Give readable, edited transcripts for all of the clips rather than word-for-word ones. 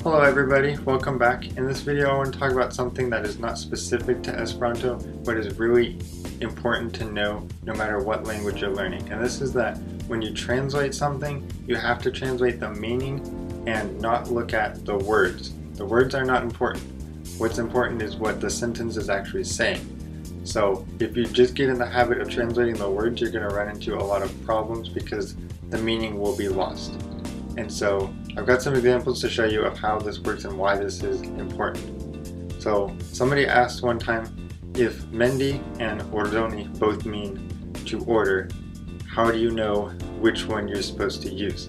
Hello everybody, welcome back. In this video I want to talk about something that is not specific to Esperanto, but is really important to know no matter what language you're learning. And this is that when you translate something, you have to translate the meaning and not look at the words. The words are not important. What's important is what the sentence is actually saying. So if you just get in the habit of translating the words, you're going to run into a lot of problems because the meaning will be lost. And so I've got some examples to show you of how this works and why this is important. So somebody asked one time, if mendi and ordoni both mean to order, how do you know which one you're supposed to use?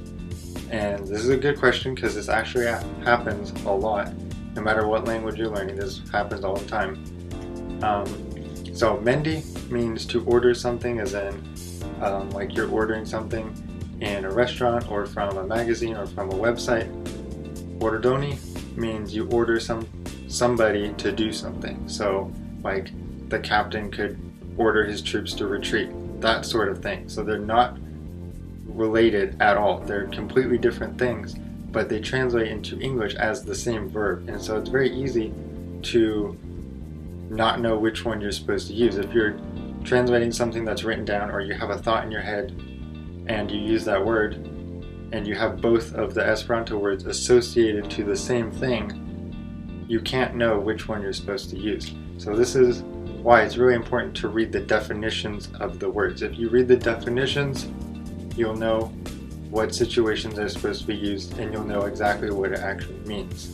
And this is a good question because this actually happens a lot. No matter what language you're learning, this happens all the time. So mendi means to order something, as in like you're ordering something in a restaurant or from a magazine or from a website. Ordoni means you order somebody to do something. So like the captain could order his troops to retreat, that sort of thing. So they're not related at all. They're completely different things, but they translate into English as the same verb. And so it's very easy to not know which one you're supposed to use. If you're translating something that's written down, or you have a thought in your head and you use that word and you have both of the Esperanto words associated to the same thing, you can't know which one you're supposed to use. So this is why it's really important to read the definitions of the words. If you read the definitions, you'll know what situations are supposed to be used and you'll know exactly what it actually means.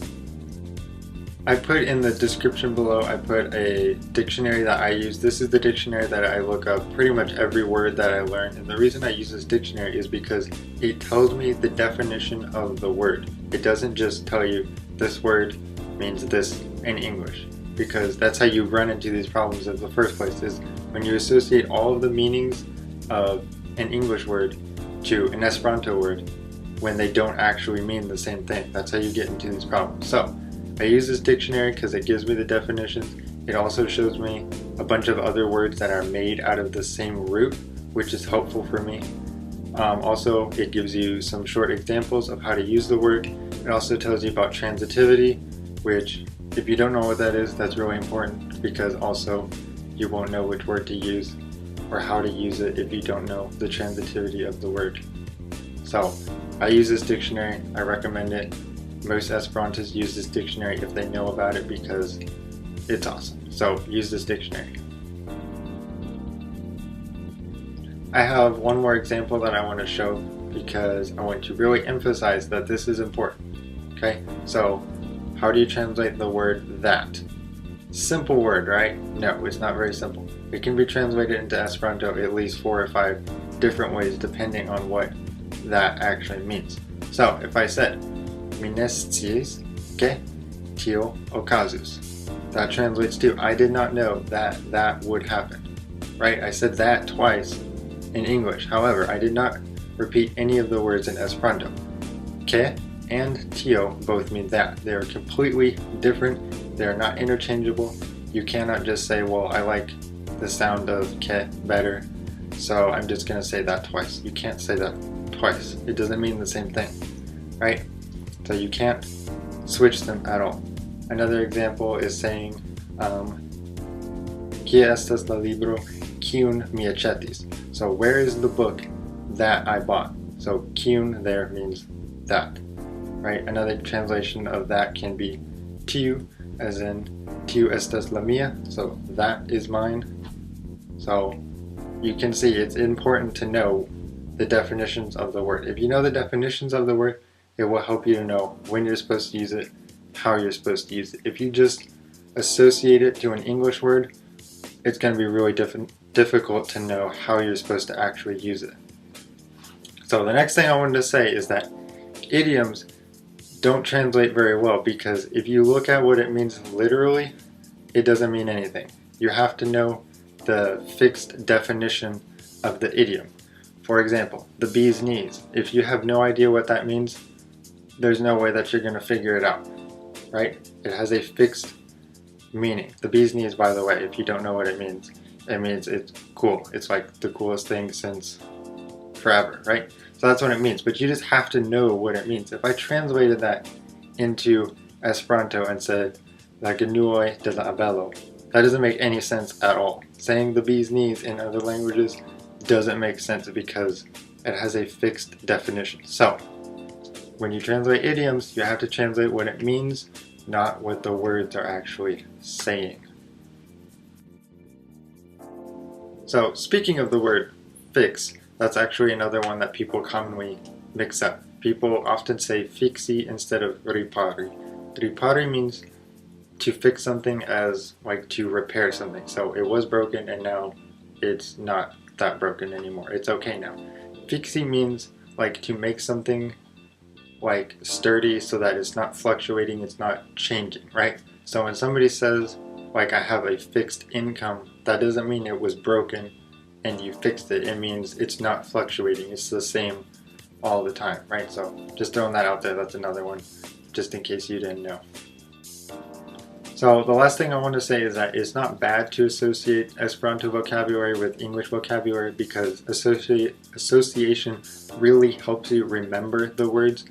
I put in the description below, I put a dictionary that I use. This is the dictionary that I look up pretty much every word that I learn. And the reason I use this dictionary is because it tells me the definition of the word. It doesn't just tell you this word means this in English, because that's how you run into these problems in the first place, is when you associate all of the meanings of an English word to an Esperanto word when they don't actually mean the same thing. That's how you get into these problems. So I use this dictionary because it gives me the definitions. It also shows me a bunch of other words that are made out of the same root, which is helpful for me. Also, it gives you some short examples of how to use the word. It also tells you about transitivity, which if you don't know what that is, that's really important, because also you won't know which word to use or how to use it if you don't know the transitivity of the word. So I use this dictionary, I recommend it. Most Esperantists use this dictionary if they know about it because it's awesome. So use this dictionary. I have one more example that I want to show because I want to really emphasize that this is important. Okay, so how do you translate the word that? Simple word, right? No, it's not very simple. It can be translated into Esperanto at least 4 or 5 different ways depending on what that actually means. So if I said mi ne sciis ke tio okazus, that translates to I did not know that that would happen. Right? I said that twice in English. However, I did not repeat any of the words in Esperanto. Ke and tio both mean that. They are completely different. They are not interchangeable. You cannot just say, well, I like the sound of ke better, so I'm just going to say that twice. You can't say that twice. It doesn't mean the same thing, right? So you can't switch them at all. Another example is saying, Kie estas la libro kiun mi aĉetis? So where is the book that I bought? So kiun there means that, right? Another translation of that can be tiu, as in tiu estas la mia, so that is mine. So you can see it's important to know the definitions of the word. If you know the definitions of the word, it will help you to know when you're supposed to use it, how you're supposed to use it. If you just associate it to an English word, it's going to be really difficult to know how you're supposed to actually use it. So the next thing I wanted to say is that idioms don't translate very well, because if you look at what it means literally, it doesn't mean anything. You have to know the fixed definition of the idiom. For example, the bee's knees. If you have no idea what that means, there's no way that you're going to figure it out, right? It has a fixed meaning. The bee's knees, by the way, if you don't know what it means it's cool. It's like the coolest thing since forever, right? So that's what it means, but you just have to know what it means. If I translated that into Esperanto and said la genuoj de la abelo. That doesn't make any sense at all. Saying the bee's knees in other languages doesn't make sense because it has a fixed definition. So, when you translate idioms, you have to translate what it means, not what the words are actually saying. So, speaking of the word fix, that's actually another one that people commonly mix up. People often say fixi instead of ripari. Ripari means to fix something as like to repair something. So it was broken and now it's not that broken anymore. It's okay now. Fixi means like to make something like sturdy so that it's not fluctuating, it's not changing, right? So when somebody says like I have a fixed income, that doesn't mean it was broken and you fixed it. It means it's not fluctuating. It's the same all the time, right? So just throwing that out there, that's another one, just in case you didn't know. So the last thing I want to say is that it's not bad to associate Esperanto vocabulary with English vocabulary because association really helps you remember the words.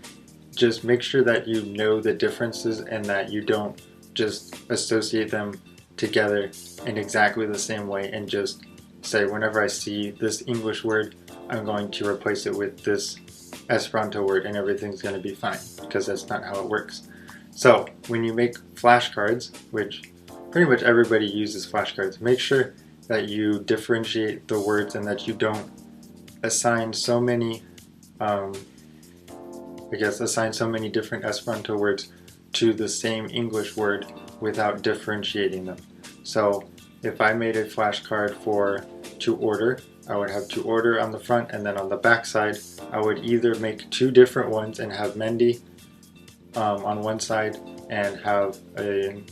Just make sure that you know the differences and that you don't just associate them together in exactly the same way and just say whenever I see this English word, I'm going to replace it with this Esperanto word and everything's going to be fine, because that's not how it works. So when you make flashcards, which pretty much everybody uses flashcards, make sure that you differentiate the words and that you don't assign so many, assign so many different Esperanto words to the same English word without differentiating them. So if I made a flashcard for to order, I would have to order on the front, and then on the back side I would either make two different ones and have Mendy on one side and have an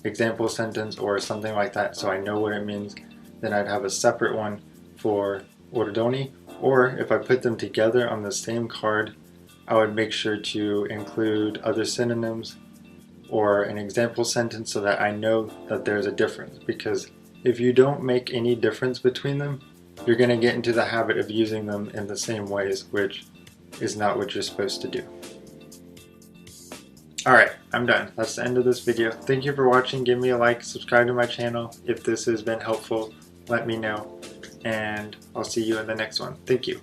example sentence or something like that so I know what it means. Then I'd have a separate one for ordoni, or if I put them together on the same card, I would make sure to include other synonyms or an example sentence so that I know that there's a difference, because if you don't make any difference between them, you're going to get into the habit of using them in the same ways, which is not what you're supposed to do. Alright, I'm done. That's the end of this video. Thank you for watching. Give me a like, subscribe to my channel. If this has been helpful, let me know, and I'll see you in the next one. Thank you.